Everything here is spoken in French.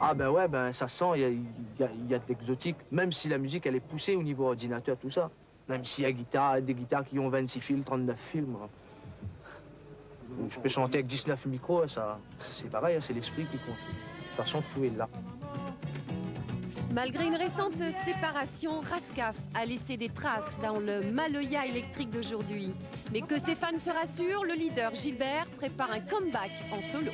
Ah ben ouais, ben ça sent, il y a de l'exotique, même si la musique elle est poussée au niveau ordinateur, tout ça. Même s'il y a des guitares qui ont 26 fils, 39 fils, moi. Je peux chanter avec 19 micros, ça, c'est pareil, hein, c'est l'esprit qui compte. De toute façon, tout est là. Malgré une récente séparation, Raskaf a laissé des traces dans le Maloya électrique d'aujourd'hui. Mais que ses fans se rassurent, le leader Gilbert prépare un comeback en solo.